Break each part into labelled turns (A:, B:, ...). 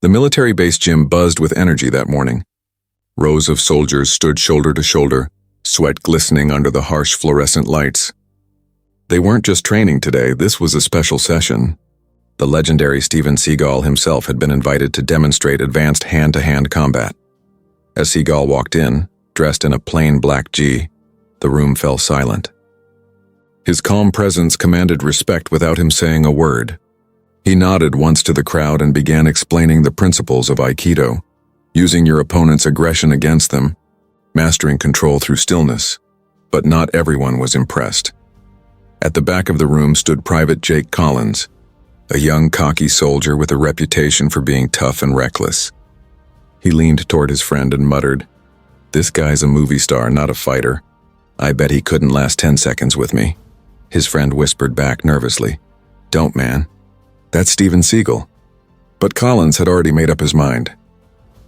A: The military base gym buzzed with energy that morning. Rows of soldiers stood shoulder to shoulder, sweat glistening under the harsh fluorescent lights. They weren't just training today, this was a special session. The legendary Steven Seagal himself had been invited to demonstrate advanced hand-to-hand combat. As Seagal walked in, dressed in a plain black G, the room fell silent. His calm presence commanded respect without him saying a word. He nodded once to the crowd and began explaining the principles of Aikido, using your opponent's aggression against them, mastering control through stillness. But not everyone was impressed. At the back of the room stood Private Jake Collins, a young, cocky soldier with a reputation for being tough and reckless. He leaned toward his friend and muttered, "This guy's a movie star, not a fighter. I bet he couldn't last 10 seconds with me." His friend whispered back nervously, "Don't, man. That's Steven Seagal." But Collins had already made up his mind.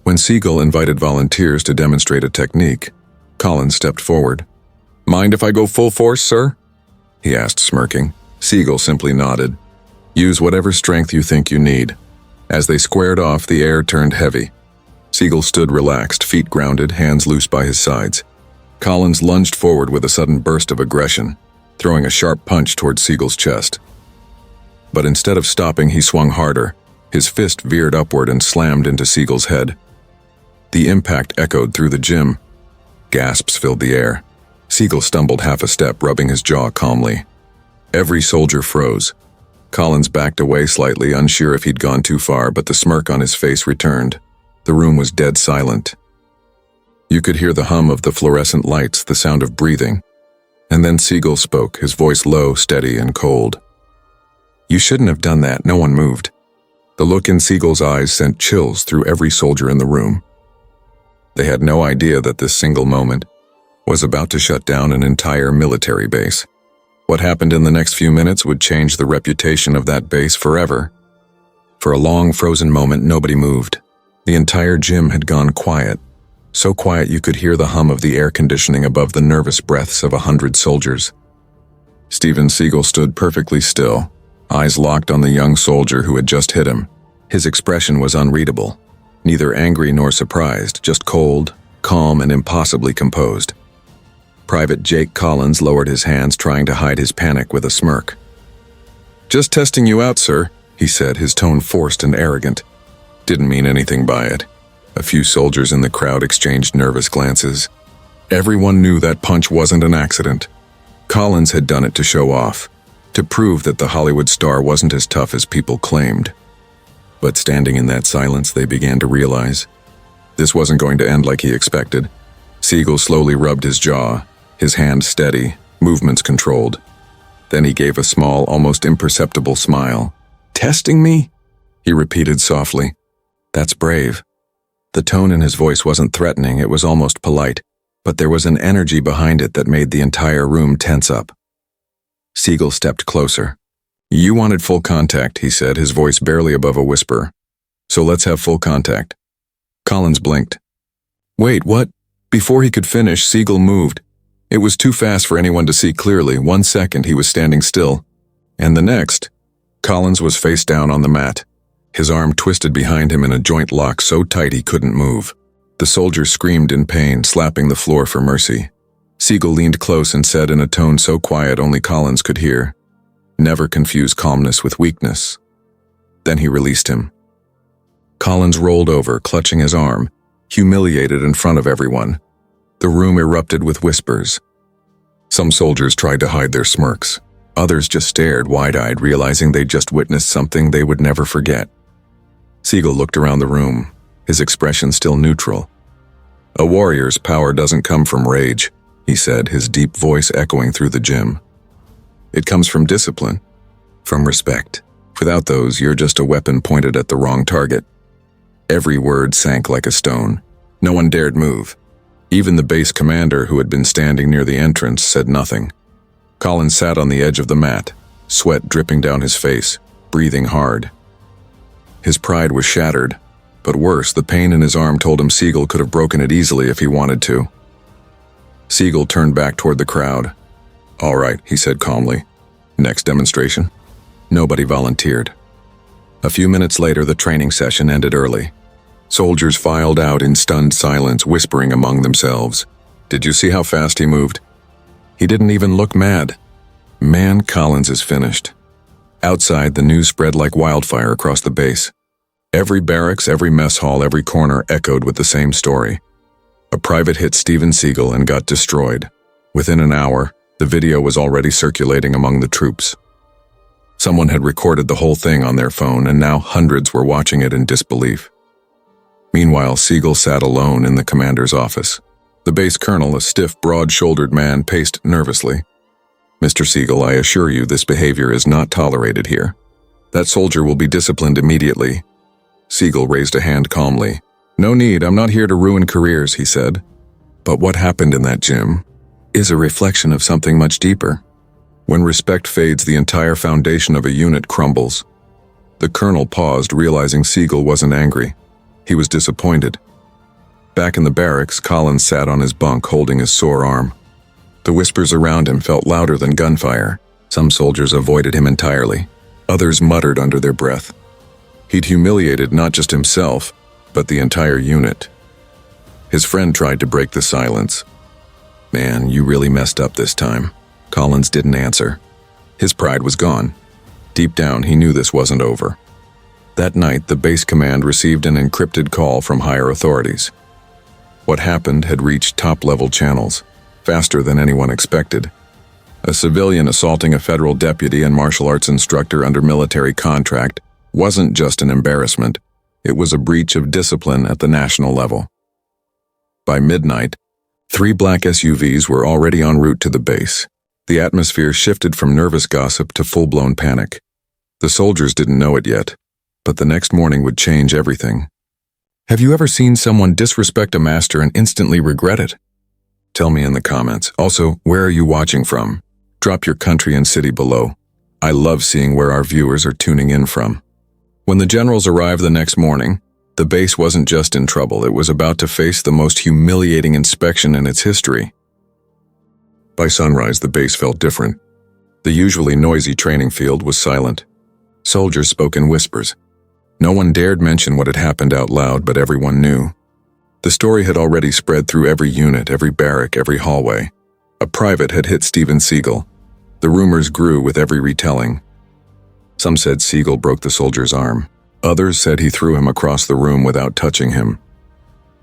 A: When Seagal invited volunteers to demonstrate a technique, Collins stepped forward. "Mind if I go full force, sir?" he asked, smirking. Seagal simply nodded. "Use whatever strength you think you need." As they squared off, the air turned heavy. Seagal stood relaxed, feet grounded, hands loose by his sides. Collins lunged forward with a sudden burst of aggression, throwing a sharp punch toward Seagal's chest. But instead of stopping, he swung harder. His fist veered upward and slammed into Seagal's head. The impact echoed through the gym. Gasps filled the air. Seagal stumbled half a step, rubbing his jaw calmly. Every soldier froze. Collins backed away slightly, unsure if he'd gone too far, but the smirk on his face returned. The room was dead silent. You could hear the hum of the fluorescent lights, the sound of breathing. And then Seagal spoke, his voice low, steady, and cold. "You shouldn't have done that." No one moved. The look in Seagal's eyes sent chills through every soldier in the room. They had no idea that this single moment was about to shut down an entire military base. What happened in the next few minutes would change the reputation of that base forever. For a long, frozen moment, nobody moved. The entire gym had gone quiet, so quiet you could hear the hum of the air conditioning above the nervous breaths of 100 soldiers. Steven Seagal stood perfectly still, eyes locked on the young soldier who had just hit him. His expression was unreadable, neither angry nor surprised, just cold, calm, and impossibly composed. Private Jake Collins lowered his hands, trying to hide his panic with a smirk. "Just testing you out, sir," he said, his tone forced and arrogant. Didn't mean anything by it. A few soldiers in the crowd exchanged nervous glances. Everyone knew that punch wasn't an accident. Collins had done it to show off, to prove that the Hollywood star wasn't as tough as people claimed. But standing in that silence, they began to realize this wasn't going to end like he expected. Seagal slowly rubbed his jaw, his hand steady, movements controlled. Then he gave a small, almost imperceptible smile. "Testing me?" he repeated softly. "That's brave." The tone in his voice wasn't threatening, it was almost polite, but there was an energy behind it that made the entire room tense up. Seagal stepped closer. "You wanted full contact," he said, his voice barely above a whisper. "So let's have full contact." Collins blinked. "Wait, what?" Before he could finish, Seagal moved. It was too fast for anyone to see clearly. 1 second he was standing still, and the next, Collins was face down on the mat. His arm twisted behind him in a joint lock so tight he couldn't move. The soldier screamed in pain, slapping the floor for mercy. Seagal leaned close and said in a tone so quiet only Collins could hear, "Never confuse calmness with weakness." Then he released him. Collins rolled over, clutching his arm, humiliated in front of everyone. The room erupted with whispers. Some soldiers tried to hide their smirks. Others just stared wide-eyed, realizing they'd just witnessed something they would never forget. Seagal looked around the room, his expression still neutral. "A warrior's power doesn't come from rage," he said, his deep voice echoing through the gym. "It comes from discipline, from respect. Without those, you're just a weapon pointed at the wrong target." Every word sank like a stone. No one dared move. Even the base commander, who had been standing near the entrance, said nothing. Collins sat on the edge of the mat, sweat dripping down his face, breathing hard. His pride was shattered, but worse, the pain in his arm told him Seagal could have broken it easily if he wanted to. Seagal turned back toward the crowd. "All right," he said calmly. "Next demonstration?" Nobody volunteered. A few minutes later, the training session ended early. Soldiers filed out in stunned silence, whispering among themselves. Did you see how fast he moved? He didn't even look mad. Man, Collins is finished. Outside, the news spread like wildfire across the base. Every barracks, every mess hall, every corner echoed with the same story. A private hit Steven Seagal and got destroyed. Within an hour, the video was already circulating among the troops. Someone had recorded the whole thing on their phone, and now hundreds were watching it in disbelief. Meanwhile, Seagal sat alone in the commander's office. The base colonel, a stiff, broad-shouldered man, paced nervously. Mr. Seagal, I assure you this behavior is not tolerated here. That soldier will be disciplined immediately. Seagal raised a hand calmly. No need, I'm not here to ruin careers, he said. But what happened in that gym is a reflection of something much deeper. When respect fades, the entire foundation of a unit crumbles. The colonel paused, realizing Seagal wasn't angry. He was disappointed. Back in the barracks, Collins sat on his bunk, holding his sore arm. The whispers around him felt louder than gunfire. Some soldiers avoided him entirely. Others muttered under their breath. He'd humiliated not just himself, but the entire unit. His friend tried to break the silence. Man, you really messed up this time. Collins didn't answer. His pride was gone. Deep down, he knew this wasn't over. That night, the base command received an encrypted call from higher authorities. What happened had reached top-level channels, faster than anyone expected. A civilian assaulting a federal deputy and martial arts instructor under military contract wasn't just an embarrassment, it was a breach of discipline at the national level. By midnight, 3 black SUVs were already en route to the base. The atmosphere shifted from nervous gossip to full-blown panic. The soldiers didn't know it yet, but the next morning would change everything. Have you ever seen someone disrespect a master and instantly regret it? Tell me in the comments. Also, where are you watching from? Drop your country and city below. I love seeing where our viewers are tuning in from. When the generals arrived the next morning, the base wasn't just in trouble, it was about to face the most humiliating inspection in its history. By sunrise, the base felt different. The usually noisy training field was silent. Soldiers spoke in whispers. No one dared mention what had happened out loud, but everyone knew. The story had already spread through every unit, every barrack, every hallway. A private had hit Steven Seagal. The rumors grew with every retelling. Some said Seagal broke the soldier's arm. Others said he threw him across the room without touching him.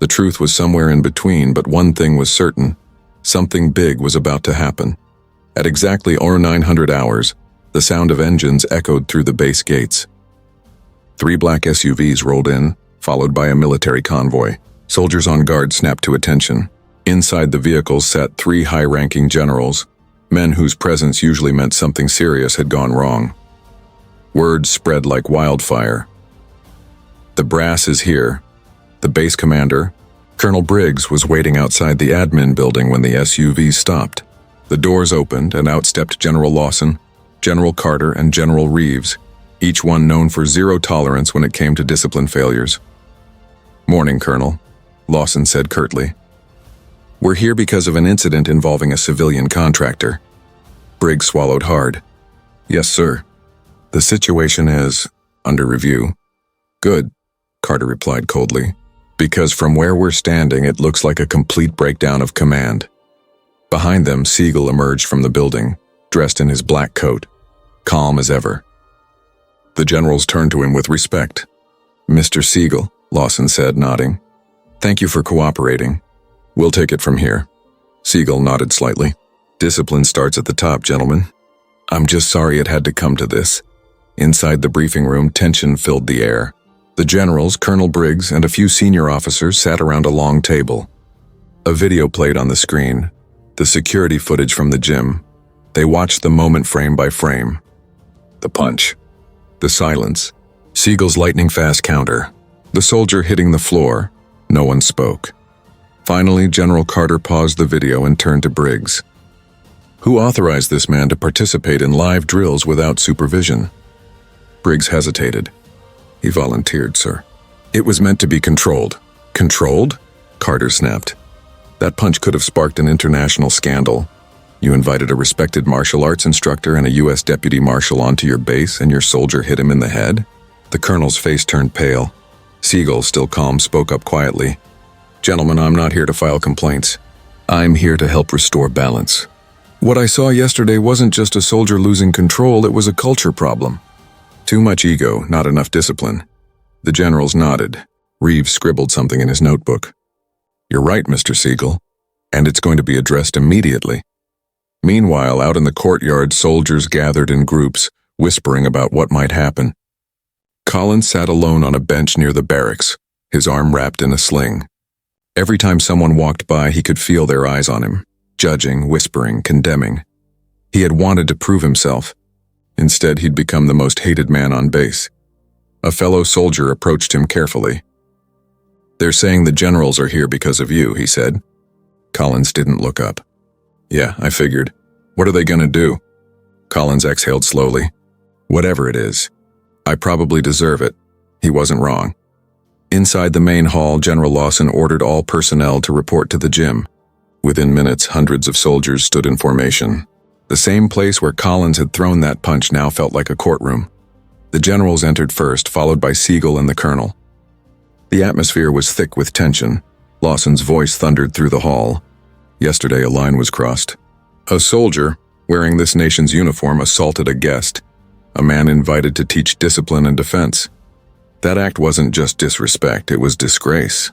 A: The truth was somewhere in between, but one thing was certain. Something big was about to happen. At exactly 0900 hours, the sound of engines echoed through the base gates. 3 black SUVs rolled in, followed by a military convoy. Soldiers on guard snapped to attention. Inside the vehicles sat 3 high-ranking generals, men whose presence usually meant something serious had gone wrong. Words spread like wildfire. The brass is here. The base commander, Colonel Briggs, was waiting outside the admin building when the SUVs stopped. The doors opened and out stepped General Lawson, General Carter, and General Reeves, each one known for zero tolerance when it came to discipline failures. Morning, Colonel, Lawson said curtly. We're here because of an incident involving a civilian contractor. Briggs swallowed hard. Yes, sir. The situation is under review. Good, Carter replied coldly. Because from where we're standing, it looks like a complete breakdown of command. Behind them, Seagal emerged from the building, dressed in his black coat, calm as ever. The generals turned to him with respect. Mr. Seagal, Lawson said, nodding. Thank you for cooperating. We'll take it from here. Seagal nodded slightly. Discipline starts at the top, gentlemen. I'm just sorry it had to come to this. Inside the briefing room, tension filled the air. The generals, Colonel Briggs, and a few senior officers sat around a long table. A video played on the screen, the security footage from the gym. They watched the moment frame by frame. The punch. The silence. Seagal's lightning-fast counter. The soldier hitting the floor. No one spoke. Finally, General Carter paused the video and turned to Briggs. Who authorized this man to participate in live drills without supervision? Briggs hesitated. He volunteered, sir. It was meant to be controlled. Controlled? Carter snapped. That punch could have sparked an international scandal. You invited a respected martial arts instructor and a U.S. deputy marshal onto your base and your soldier hit him in the head? The colonel's face turned pale. Seagal, still calm, spoke up quietly. "Gentlemen, I'm not here to file complaints. I'm here to help restore balance. What I saw yesterday wasn't just a soldier losing control, it was a culture problem. Too much ego, not enough discipline." The generals nodded. Reeves scribbled something in his notebook. "You're right, Mr. Seagal, and it's going to be addressed immediately." Meanwhile, out in the courtyard, soldiers gathered in groups, whispering about what might happen. Collins sat alone on a bench near the barracks, his arm wrapped in a sling. Every time someone walked by, he could feel their eyes on him, judging, whispering, condemning. He had wanted to prove himself. Instead, he'd become the most hated man on base. A fellow soldier approached him carefully. "They're saying the generals are here because of you," he said. Collins didn't look up. "Yeah, I figured. What are they gonna do?" Collins exhaled slowly. "Whatever it is, I probably deserve it." He wasn't wrong. Inside the main hall, General Lawson ordered all personnel to report to the gym. Within minutes, hundreds of soldiers stood in formation. The same place where Collins had thrown that punch now felt like a courtroom. The generals entered first, followed by Seagal and the colonel. The atmosphere was thick with tension. Lawson's voice thundered through the hall. Yesterday, a line was crossed. A soldier, wearing this nation's uniform, assaulted a guest, a man invited to teach discipline and defense. That act wasn't just disrespect, it was disgrace.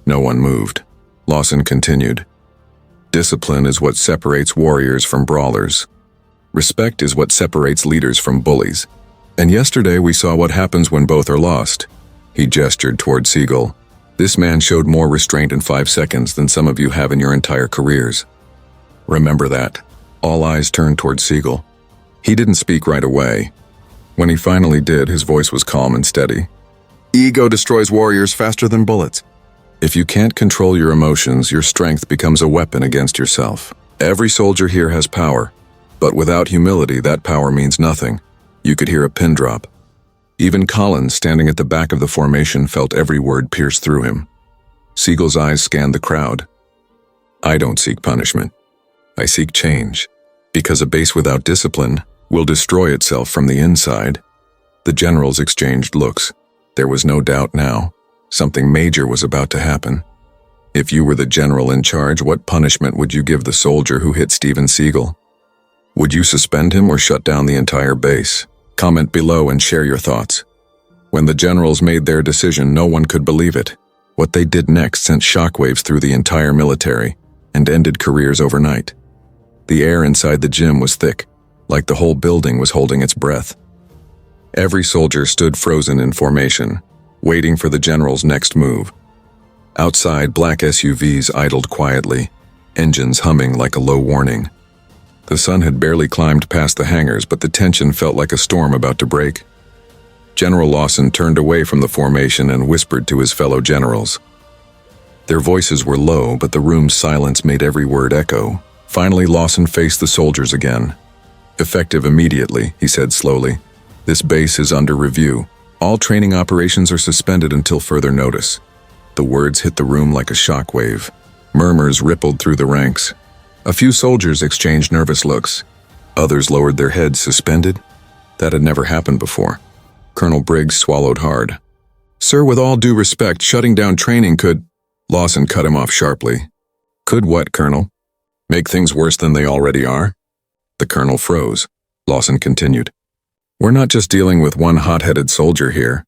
A: No one moved. Lawson continued. "Discipline is what separates warriors from brawlers. Respect is what separates leaders from bullies. And yesterday we saw what happens when both are lost." He gestured toward Seagal. "This man showed more restraint in 5 seconds than some of you have in your entire careers. Remember that." All eyes turned toward Seagal. He didn't speak right away. When he finally did, his voice was calm and steady. "Ego destroys warriors faster than bullets. If you can't control your emotions, your strength becomes a weapon against yourself. Every soldier here has power, but without humility, that power means nothing." You could hear a pin drop. Even Collins, standing at the back of the formation, felt every word pierce through him. Seagal's eyes scanned the crowd. "I don't seek punishment. I seek change, because a base without discipline will destroy itself from the inside." The generals exchanged looks. There was no doubt now. Something major was about to happen. If you were the general in charge, what punishment would you give the soldier who hit Steven Seagal? Would you suspend him or shut down the entire base? Comment below and share your thoughts. When the generals made their decision, no one could believe it. What they did next sent shockwaves through the entire military and ended careers overnight. The air inside the gym was thick, like the whole building was holding its breath. Every soldier stood frozen in formation, waiting for the general's next move. Outside, black SUVs idled quietly, engines humming like a low warning. The sun had barely climbed past the hangars, but the tension felt like a storm about to break. General Lawson turned away from the formation and whispered to his fellow generals. Their voices were low, but the room's silence made every word echo. Finally, Lawson faced the soldiers again. "Effective immediately," he said slowly. "This base is under review. All training operations are suspended until further notice." The words hit the room like a shockwave. Murmurs rippled through the ranks. A few soldiers exchanged nervous looks. Others lowered their heads. Suspended? That had never happened before. Colonel Briggs swallowed hard. "Sir, with all due respect, shutting down training could—" Lawson cut him off sharply. "Could what, Colonel? Make things worse than they already are?" The colonel froze. Lawson continued. "We're not just dealing with one hot-headed soldier here.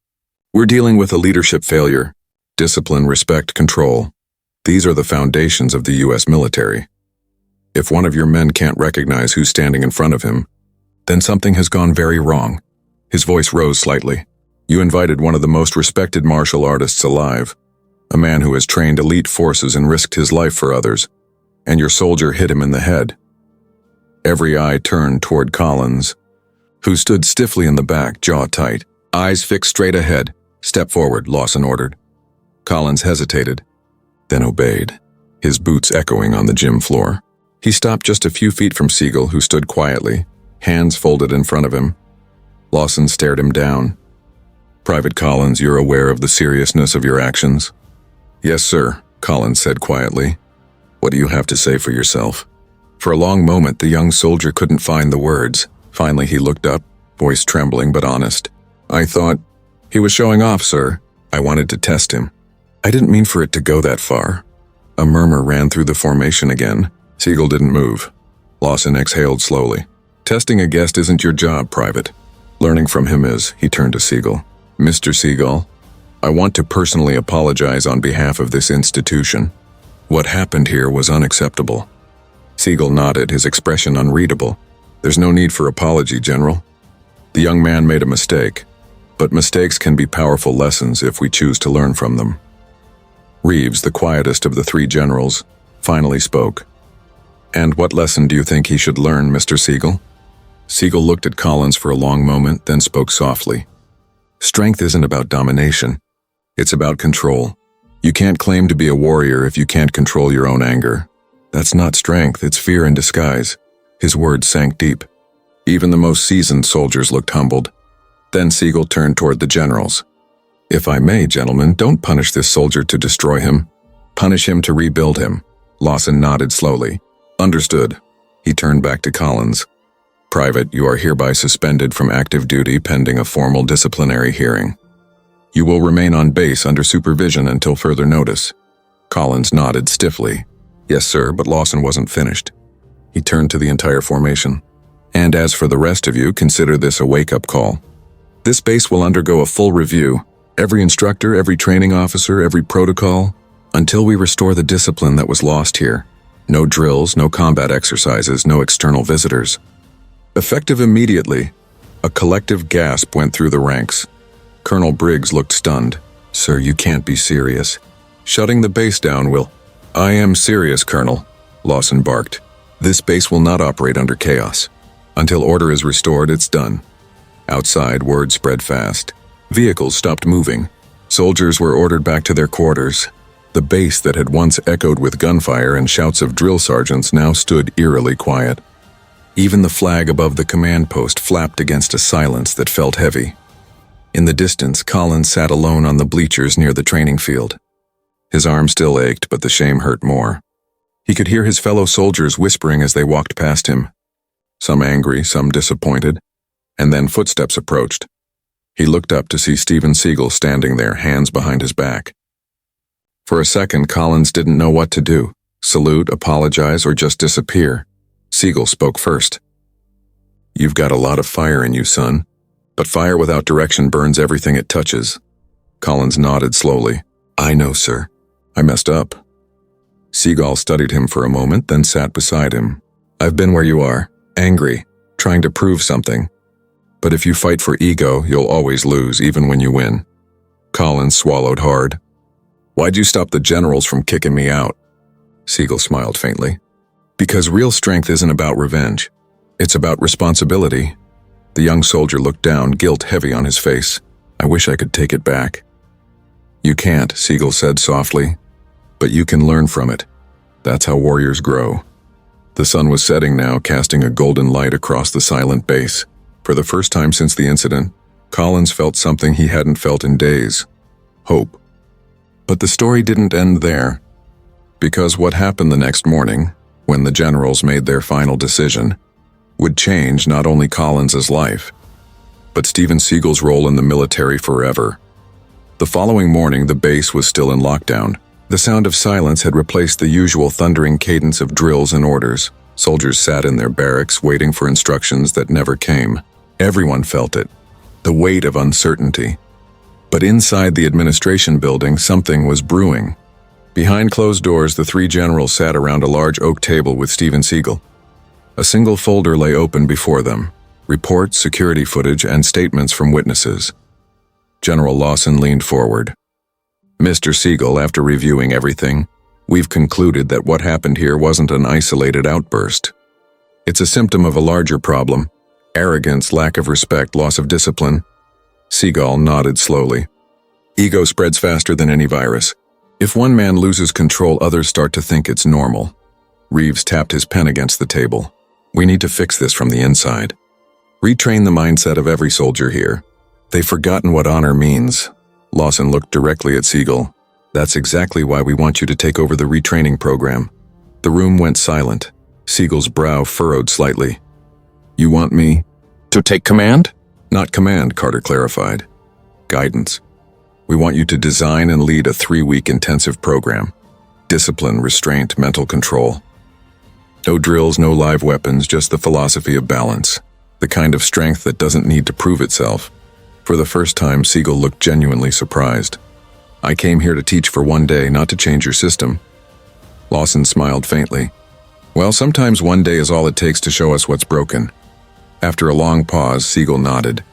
A: We're dealing with a leadership failure. Discipline, respect, control. These are the foundations of the U.S. military. If one of your men can't recognize who's standing in front of him, then something has gone very wrong." His voice rose slightly. "You invited one of the most respected martial artists alive, a man who has trained elite forces and risked his life for others, and your soldier hit him in the head." Every eye turned toward Collins, who stood stiffly in the back, jaw tight, eyes fixed straight ahead. "Step forward," Lawson ordered. Collins hesitated, then obeyed, his boots echoing on the gym floor. He stopped just a few feet from Seagal, who stood quietly, hands folded in front of him. Lawson stared him down. "Private Collins, you're aware of the seriousness of your actions?" "Yes, sir," Collins said quietly. "What do you have to say for yourself?" For a long moment, the young soldier couldn't find the words. Finally, he looked up, voice trembling but honest. "I thought He was showing off, sir. I wanted to test him. I didn't mean for it to go that far. A murmur ran through the formation again. Seagal didn't move. Lawson exhaled slowly. Testing a guest isn't your job, Private. Learning from him is. He turned to Seagal. Mr. Seagal, I want to personally apologize on behalf of this institution. What happened here was unacceptable. Seagal nodded, his expression unreadable. There's no need for apology, General. The young man made a mistake, but mistakes can be powerful lessons if we choose to learn from them. Reeves, the quietest of the three generals, finally spoke. And what lesson do you think he should learn, Mr. Seagal? Seagal looked at Collins for a long moment, then spoke softly. Strength isn't about domination. It's about control. You can't claim to be a warrior if you can't control your own anger. That's not strength, it's fear in disguise. His words sank deep. Even the most seasoned soldiers looked humbled. Then Seagal turned toward the generals. If I may, gentlemen, don't punish this soldier to destroy him. Punish him to rebuild him. Lawson nodded slowly. Understood. He turned back to Collins. Private, you are hereby suspended from active duty pending a formal disciplinary hearing. You will remain on base under supervision until further notice. Collins nodded stiffly. Yes, sir, but Lawson wasn't finished. He turned to the entire formation. And as for the rest of you, consider this a wake-up call. This base will undergo a full review. Every instructor, every training officer, every protocol, until we restore the discipline that was lost here. No drills, no combat exercises, no external visitors. Effective immediately, a collective gasp went through the ranks. Colonel Briggs looked stunned. Sir, you can't be serious. Shutting the base down will... I am serious, Colonel, Lawson barked. This base will not operate under chaos. Until order is restored, it's done. Outside, word spread fast. Vehicles stopped moving. Soldiers were ordered back to their quarters. The base that had once echoed with gunfire and shouts of drill sergeants now stood eerily quiet. Even the flag above the command post flapped against a silence that felt heavy. In the distance, Collins sat alone on the bleachers near the training field. His arm still ached, but the shame hurt more. He could hear his fellow soldiers whispering as they walked past him. Some angry, some disappointed, and then footsteps approached. He looked up to see Steven Seagal standing there, hands behind his back. For a second, Collins didn't know what to do. Salute, apologize, or just disappear. Seagal spoke first. You've got a lot of fire in you, son. But fire without direction burns everything it touches. Collins nodded slowly. I know, sir. I messed up. Seagal studied him for a moment, then sat beside him. I've been where you are, angry, trying to prove something. But if you fight for ego, you'll always lose, even when you win. Collins swallowed hard. Why'd you stop the generals from kicking me out? Seagal smiled faintly. Because real strength isn't about revenge. It's about responsibility. The young soldier looked down, guilt heavy on his face. I wish I could take it back. You can't, Seagal said softly. But you can learn from it. That's how warriors grow. The sun was setting now, casting a golden light across the silent base. For the first time since the incident, Collins felt something he hadn't felt in days. Hope. But the story didn't end there. Because what happened the next morning, when the generals made their final decision, would change not only Collins's life, but Steven Seagal's role in the military forever. The following morning, the base was still in lockdown. The sound of silence had replaced the usual thundering cadence of drills and orders. Soldiers sat in their barracks, waiting for instructions that never came. Everyone felt it, the weight of uncertainty. But inside the administration building, something was brewing. Behind closed doors, the three generals sat around a large oak table with Steven Seagal. A single folder lay open before them. Reports, security footage, and statements from witnesses. General Lawson leaned forward. Mr. Seagal, after reviewing everything, we've concluded that what happened here wasn't an isolated outburst. It's a symptom of a larger problem. Arrogance, lack of respect, loss of discipline. Seagal nodded slowly. Ego spreads faster than any virus. If one man loses control, others start to think it's normal. Reeves tapped his pen against the table. We need to fix this from the inside. Retrain the mindset of every soldier here. They've forgotten what honor means. Lawson looked directly at Seagal. That's exactly why we want you to take over the retraining program. The room went silent. Seagal's brow furrowed slightly. You want me to take command? Not command, Carter clarified. guidance. We want you to design and lead a 3-week intensive program. Discipline, restraint, mental control. No drills, no live weapons, just the philosophy of balance. The kind of strength that doesn't need to prove itself. For the first time, Seagal looked genuinely surprised. I came here to teach for one day, not to change your system. Lawson smiled faintly. Well, sometimes one day is all it takes to show us what's broken. After a long pause, Seagal nodded.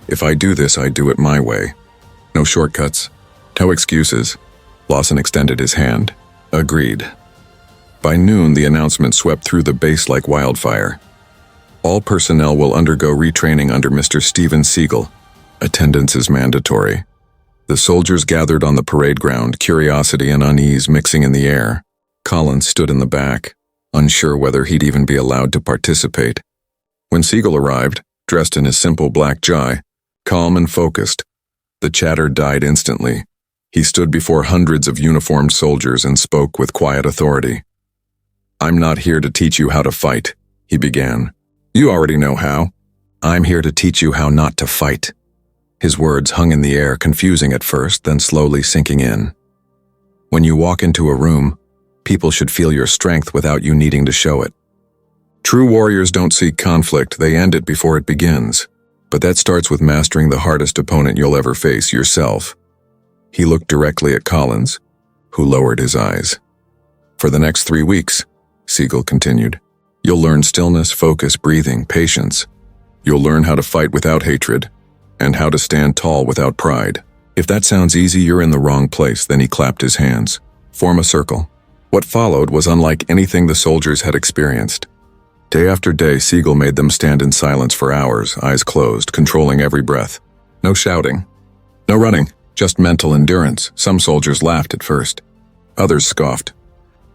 A: If I do this, I do it my way. No shortcuts. No excuses. Lawson extended his hand. Agreed. By noon, the announcement swept through the base like wildfire. All personnel will undergo retraining under Mr. Steven Seagal. Attendance is mandatory. The soldiers gathered on the parade ground, curiosity and unease mixing in the air. Collins stood in the back, unsure whether he'd even be allowed to participate. When Seagal arrived, dressed in his simple black jai, calm and focused, the chatter died instantly. He stood before hundreds of uniformed soldiers and spoke with quiet authority. I'm not here to teach you how to fight, he began. You already know how. I'm here to teach you how not to fight. His words hung in the air, confusing at first, then slowly sinking in. When you walk into a room, people should feel your strength without you needing to show it. True warriors don't seek conflict, they end it before it begins. But that starts with mastering the hardest opponent you'll ever face, yourself. He looked directly at Collins, who lowered his eyes. For the next 3 weeks, Seagal continued, you'll learn stillness, focus, breathing, patience. You'll learn how to fight without hatred, and how to stand tall without pride. If that sounds easy, you're in the wrong place. Then he clapped his hands. Form a circle. What followed was unlike anything the soldiers had experienced. Day after day, Seagal made them stand in silence for hours, eyes closed, controlling every breath. No shouting. No running, just mental endurance. Some soldiers laughed at first. Others scoffed.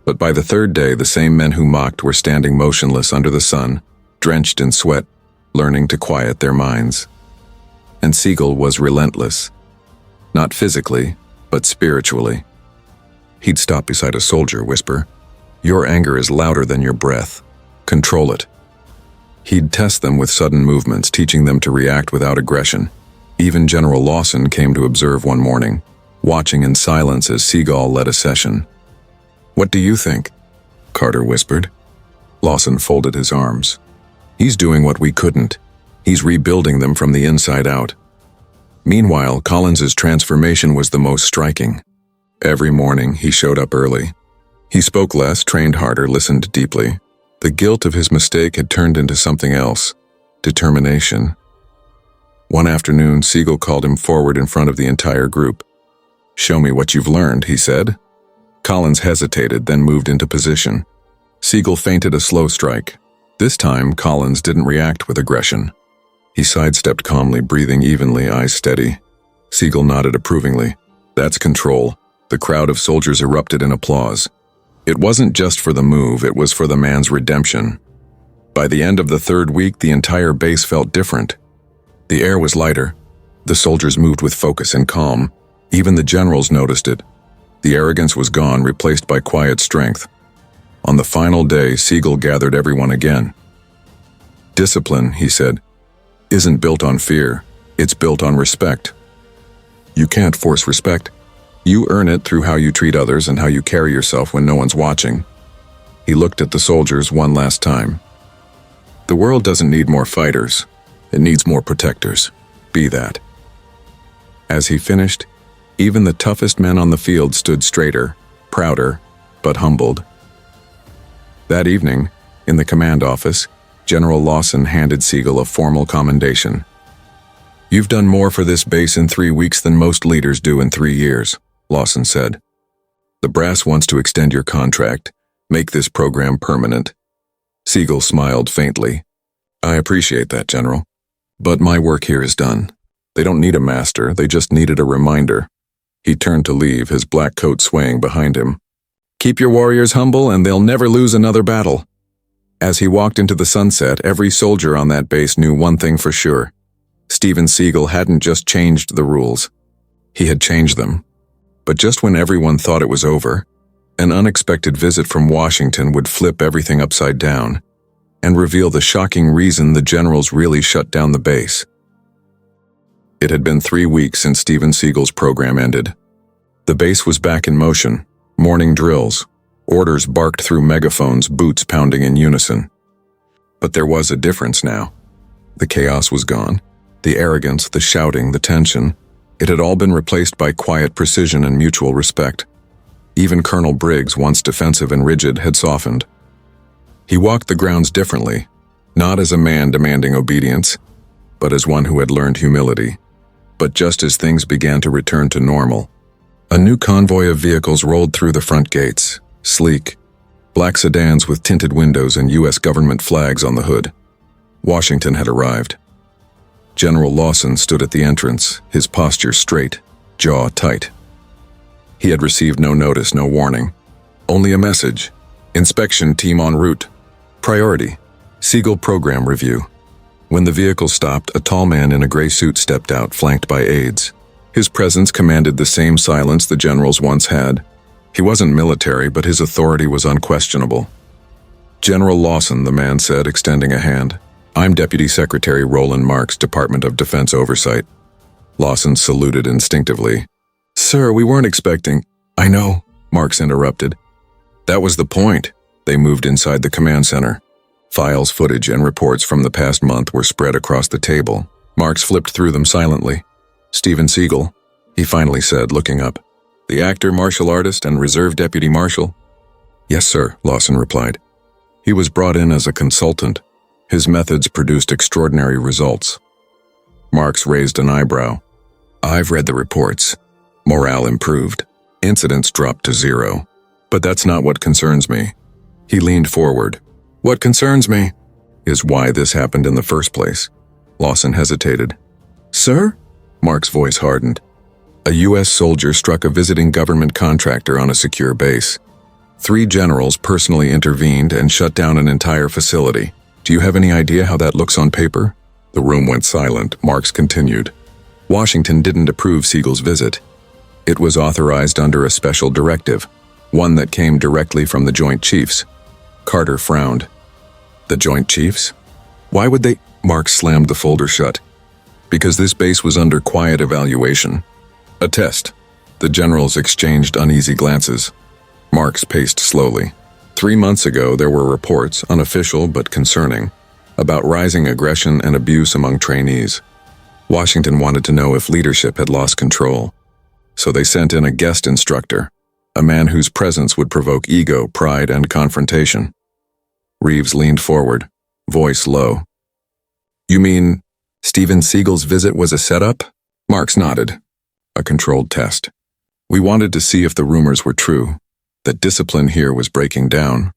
A: But by the 3rd day, the same men who mocked were standing motionless under the sun, drenched in sweat, learning to quiet their minds. And Seagal was relentless. Not physically, but spiritually. He'd stop beside a soldier, whisper, your anger is louder than your breath. Control it. He'd test them with sudden movements, teaching them to react without aggression. Even General Lawson came to observe one morning, watching in silence as Seagal led a session. What do you think? Carter whispered. Lawson folded his arms. He's doing what we couldn't. He's rebuilding them from the inside out. Meanwhile, Collins's transformation was the most striking. Every morning, he showed up early. He spoke less, trained harder, listened deeply. The guilt of his mistake had turned into something else, determination. One afternoon, Seagal called him forward in front of the entire group. Show me what you've learned, he said. Collins hesitated, then moved into position. Seagal feinted a slow strike. This time, Collins didn't react with aggression. He sidestepped calmly, breathing evenly, eyes steady. Seagal nodded approvingly. That's control. The crowd of soldiers erupted in applause. It wasn't just for the move, it was for the man's redemption. By the end of the 3rd week, the entire base felt different. The air was lighter. The soldiers moved with focus and calm. Even the generals noticed it. The arrogance was gone, replaced by quiet strength. On the final day, Seagal gathered everyone again. Discipline, he said, isn't built on fear. It's built on respect. You can't force respect. You earn it through how you treat others and how you carry yourself when no one's watching. He looked at the soldiers one last time. The world doesn't need more fighters. It needs more protectors. Be that. As he finished, even the toughest men on the field stood straighter, prouder, but humbled. That evening, in the command office, General Lawson handed Seagal a formal commendation. You've done more for this base in 3 weeks than most leaders do in 3 years, Lawson said. The brass wants to extend your contract, make this program permanent. Seagal smiled faintly. I appreciate that, General. But my work here is done. They don't need a master, they just needed a reminder. He turned to leave, his black coat swaying behind him. Keep your warriors humble and they'll never lose another battle. As he walked into the sunset, every soldier on that base knew one thing for sure. Steven Seagal hadn't just changed the rules. He had changed them. But just when everyone thought it was over, an unexpected visit from Washington would flip everything upside down and reveal the shocking reason the generals really shut down the base. It had been 3 weeks since Steven Seagal's program ended. The base was back in motion, morning drills, orders barked through megaphones, boots pounding in unison. But there was a difference now. The chaos was gone. The arrogance, the shouting, the tension. It had all been replaced by quiet precision and mutual respect. Even Colonel Briggs, once defensive and rigid, had softened. He walked the grounds differently, not as a man demanding obedience, but as one who had learned humility. But just as things began to return to normal, a new convoy of vehicles rolled through the front gates, sleek, black sedans with tinted windows and U.S. government flags on the hood. Washington had arrived. General Lawson stood at the entrance, his posture straight, jaw tight. He had received no notice, no warning. Only a message. Inspection team en route. Priority. Seagal program review. When the vehicle stopped, a tall man in a gray suit stepped out, flanked by aides. His presence commanded the same silence the generals once had. He wasn't military, but his authority was unquestionable. General Lawson, the man said, extending a hand. I'm Deputy Secretary Roland Marks, Department of Defense Oversight. Lawson saluted instinctively. Sir, we weren't expecting... I know, Marks interrupted. That was the point. They moved inside the command center. Files, footage, and reports from the past month were spread across the table. Marks flipped through them silently. Steven Seagal, he finally said, looking up. The actor, martial artist, and reserve deputy marshal? Yes, sir, Lawson replied. He was brought in as a consultant. His methods produced extraordinary results. Marks raised an eyebrow. I've read the reports. Morale improved. Incidents dropped to 0. But that's not what concerns me. He leaned forward. What concerns me is why this happened in the first place. Lawson hesitated. Sir? Mark's voice hardened. A U.S. soldier struck a visiting government contractor on a secure base. 3 generals personally intervened and shut down an entire facility. Do you have any idea how that looks on paper? The room went silent. Marks continued. Washington didn't approve Seagal's visit. It was authorized under a special directive, one that came directly from the Joint Chiefs. Carter frowned. The Joint Chiefs? Why would they? Marks slammed the folder shut. Because this base was under quiet evaluation. A test. The generals exchanged uneasy glances. Marks paced slowly. 3 months ago, there were reports, unofficial but concerning, about rising aggression and abuse among trainees. Washington wanted to know if leadership had lost control. So they sent in a guest instructor, a man whose presence would provoke ego, pride, and confrontation. Reeves leaned forward, voice low. You mean Steven Seagal's visit was a setup? Marks nodded. A controlled test. We wanted to see if the rumors were true, that discipline here was breaking down.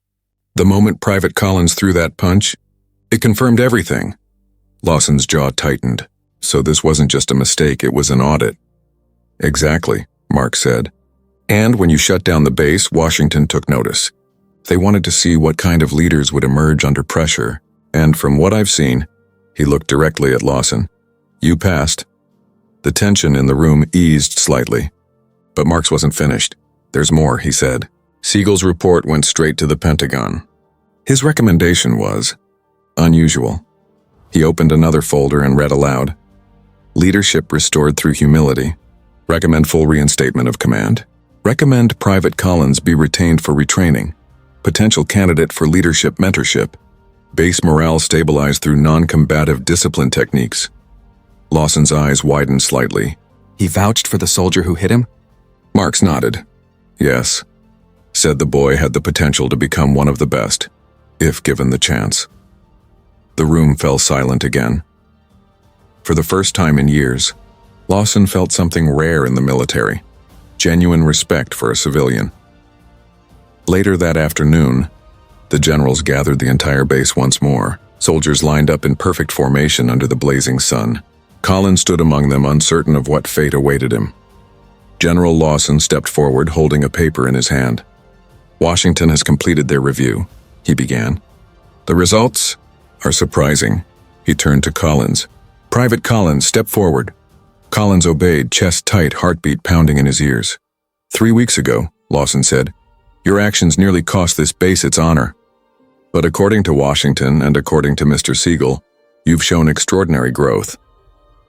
A: The moment Private Collins threw that punch, it confirmed everything. Lawson's jaw tightened. So this wasn't just a mistake, it was an audit. Exactly, Marks said. And when you shut down the base, Washington took notice. They wanted to see what kind of leaders would emerge under pressure, and from what I've seen, he looked directly at Lawson. You passed. The tension in the room eased slightly. But Marks wasn't finished. There's more, he said. Seagal's report went straight to the Pentagon. His recommendation was unusual. He opened another folder and read aloud. Leadership restored through humility. Recommend full reinstatement of command. Recommend Private Collins be retained for retraining. Potential candidate for leadership mentorship. Base morale stabilized through non-combative discipline techniques. Lawson's eyes widened slightly. He vouched for the soldier who hit him? Marks nodded. Yes. Said the boy had the potential to become one of the best, if given the chance. The room fell silent again. For the first time in years, Lawson felt something rare in the military, genuine respect for a civilian. Later that afternoon, the generals gathered the entire base once more, soldiers lined up in perfect formation under the blazing sun. Collins stood among them, uncertain of what fate awaited him. General Lawson stepped forward, holding a paper in his hand. Washington has completed their review, he began. The results are surprising. He turned to Collins. Private Collins, step forward. Collins obeyed, chest tight, heartbeat pounding in his ears. 3 weeks ago, Lawson said, your actions nearly cost this base its honor. But according to Washington and according to Mr. Seagal, you've shown extraordinary growth.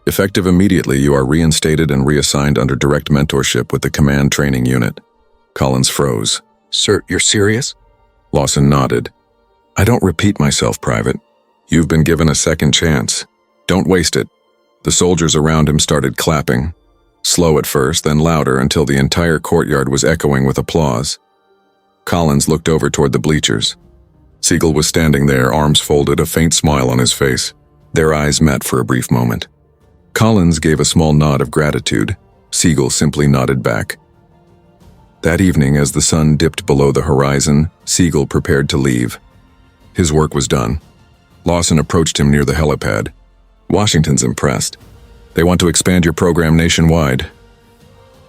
A: Effective immediately, you are reinstated and reassigned under direct mentorship with the Command Training Unit. Collins froze. Sir, you're serious? Lawson nodded. I don't repeat myself, Private. You've been given a second chance. Don't waste it. The soldiers around him started clapping. Slow at first, then louder until the entire courtyard was echoing with applause. Collins looked over toward the bleachers. Seagal was standing there, arms folded, a faint smile on his face. Their eyes met for a brief moment. Collins gave a small nod of gratitude. Seagal simply nodded back. That evening, as the sun dipped below the horizon, Seagal prepared to leave. His work was done. Lawson approached him near the helipad. Washington's impressed. They want to expand your program nationwide.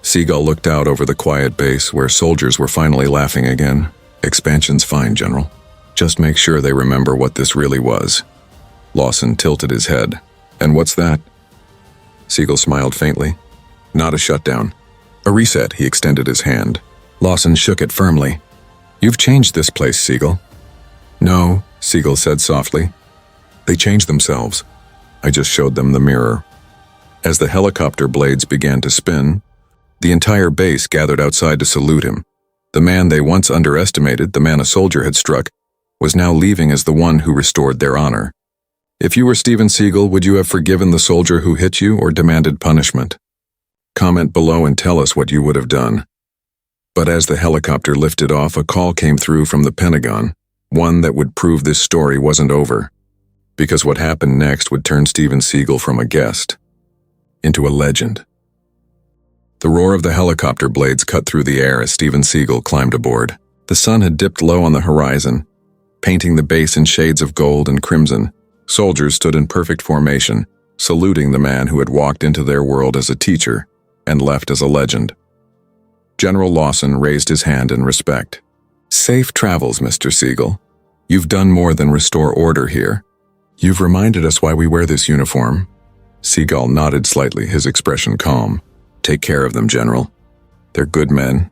A: Seagal looked out over the quiet base where soldiers were finally laughing again. Expansion's fine, General. Just make sure they remember what this really was. Lawson tilted his head. And what's that? Seagal smiled faintly. Not a shutdown. A reset, he extended his hand. Lawson shook it firmly. You've changed this place, Seagal. No, Seagal said softly. They changed themselves. I just showed them the mirror. As the helicopter blades began to spin, the entire base gathered outside to salute him. The man they once underestimated, the man a soldier had struck, was now leaving as the one who restored their honor. If you were Steven Seagal, would you have forgiven the soldier who hit you or demanded punishment? Comment below and tell us what you would have done. But as the helicopter lifted off, a call came through from the Pentagon, one that would prove this story wasn't over. Because what happened next would turn Steven Seagal from a guest into a legend. The roar of the helicopter blades cut through the air as Steven Seagal climbed aboard. The sun had dipped low on the horizon, painting the base in shades of gold and crimson. Soldiers stood in perfect formation, saluting the man who had walked into their world as a teacher and left as a legend. General Lawson raised his hand in respect. Safe travels, Mr. Seagal. You've done more than restore order here. You've reminded us why we wear this uniform. Seagal nodded slightly, his expression calm. Take care of them, General. They're good men.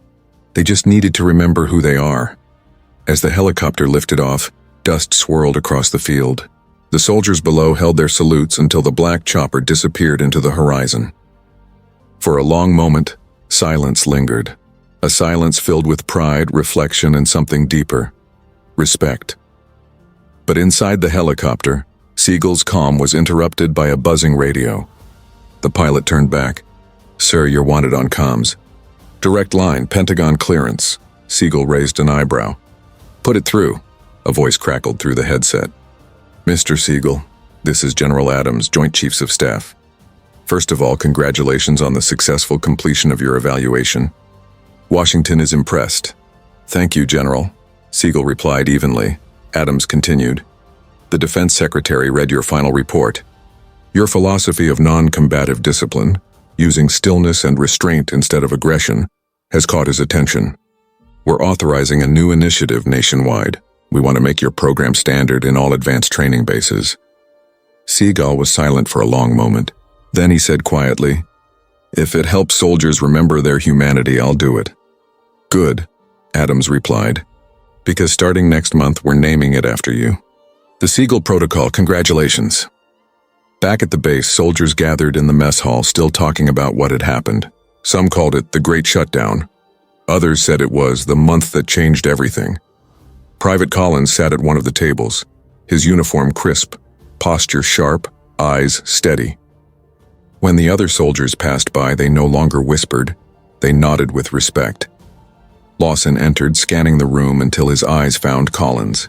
A: They just needed to remember who they are. As the helicopter lifted off, dust swirled across the field. The soldiers below held their salutes until the black chopper disappeared into the horizon. For a long moment, silence lingered. A silence filled with pride, reflection, and something deeper. Respect. But inside the helicopter, Seagal's calm was interrupted by a buzzing radio. The pilot turned back. Sir, you're wanted on comms. Direct line, Pentagon clearance. Seagal raised an eyebrow. Put it through. A voice crackled through the headset. Mr. Seagal, this is General Adams, Joint Chiefs of Staff. First of all, congratulations on the successful completion of your evaluation. Washington is impressed. Thank you, General. Seagal replied evenly. Adams continued. The Defense Secretary read your final report. Your philosophy of non-combative discipline, using stillness and restraint instead of aggression, has caught his attention. We're authorizing a new initiative nationwide. We want to make your program standard in all advanced training bases. Seagal was silent for a long moment. Then he said quietly, If it helps soldiers remember their humanity, I'll do it. Good, Adams replied. Because starting next month, we're naming it after you. The Seagal Protocol, congratulations. Back at the base, soldiers gathered in the mess hall, still talking about what had happened. Some called it the Great Shutdown. Others said it was the month that changed everything. Private Collins sat at one of the tables, his uniform crisp, posture sharp, eyes steady. When the other soldiers passed by, they no longer whispered, they nodded with respect. Lawson entered, scanning the room until his eyes found Collins.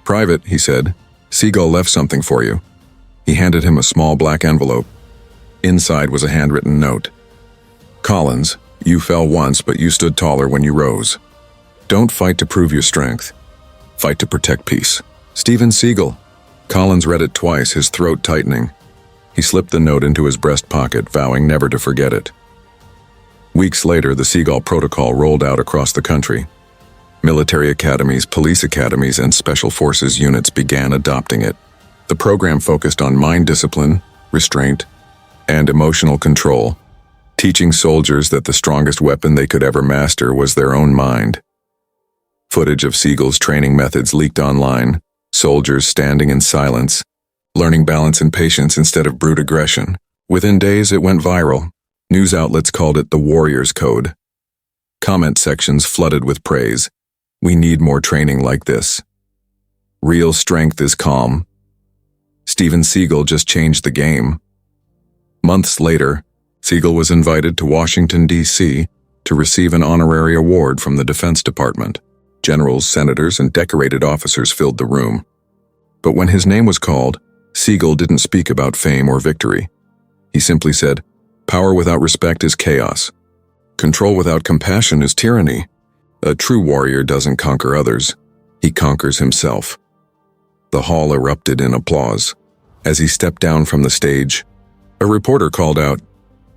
A: Private, he said, Seagal left something for you. He handed him a small black envelope. Inside was a handwritten note. Collins, you fell once, but you stood taller when you rose. Don't fight to prove your strength. Fight to protect peace. Steven Seagal. Collins read it twice, his throat tightening. He slipped the note into his breast pocket, vowing never to forget it. Weeks later, the Seagal Protocol rolled out across the country. Military academies, police academies, and special forces units began adopting it. The program focused on mind discipline, restraint, and emotional control, teaching soldiers that the strongest weapon they could ever master was their own mind. Footage of Seagal's training methods leaked online, soldiers standing in silence, learning balance and patience instead of brute aggression. Within days, it went viral. News outlets called it the Warrior's Code. Comment sections flooded with praise. We need more training like this. Real strength is calm. Steven Seagal just changed the game. Months later, Seagal was invited to Washington, D.C. to receive an honorary award from the Defense Department. Generals, senators, and decorated officers filled the room. But when his name was called, Seagal didn't speak about fame or victory. He simply said, "Power without respect is chaos. Control without compassion is tyranny. A true warrior doesn't conquer others. He conquers himself." The hall erupted in applause. As he stepped down from the stage, a reporter called out,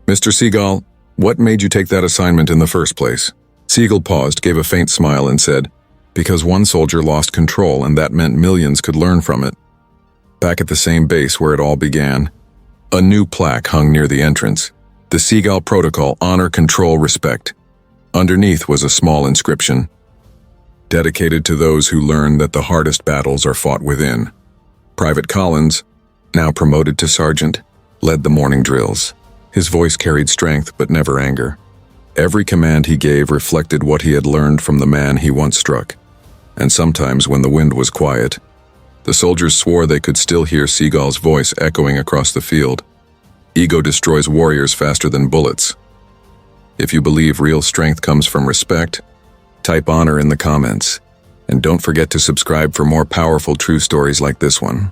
A: "Mr. Seagal, what made you take that assignment in the first place?" Seagal paused, gave a faint smile, and said, "Because one soldier lost control, and that meant millions could learn from it." Back at the same base where it all began, a new plaque hung near the entrance. The Seagal Protocol: Honor, Control, Respect. Underneath was a small inscription, dedicated to those who learn that the hardest battles are fought within. Private Collins, now promoted to sergeant, led the morning drills. His voice carried strength but never anger. Every command he gave reflected what he had learned from the man he once struck. And sometimes when the wind was quiet, the soldiers swore they could still hear Seagal's voice echoing across the field. Ego destroys warriors faster than bullets. If you believe real strength comes from respect, type honor in the comments. And don't forget to subscribe for more powerful true stories like this one.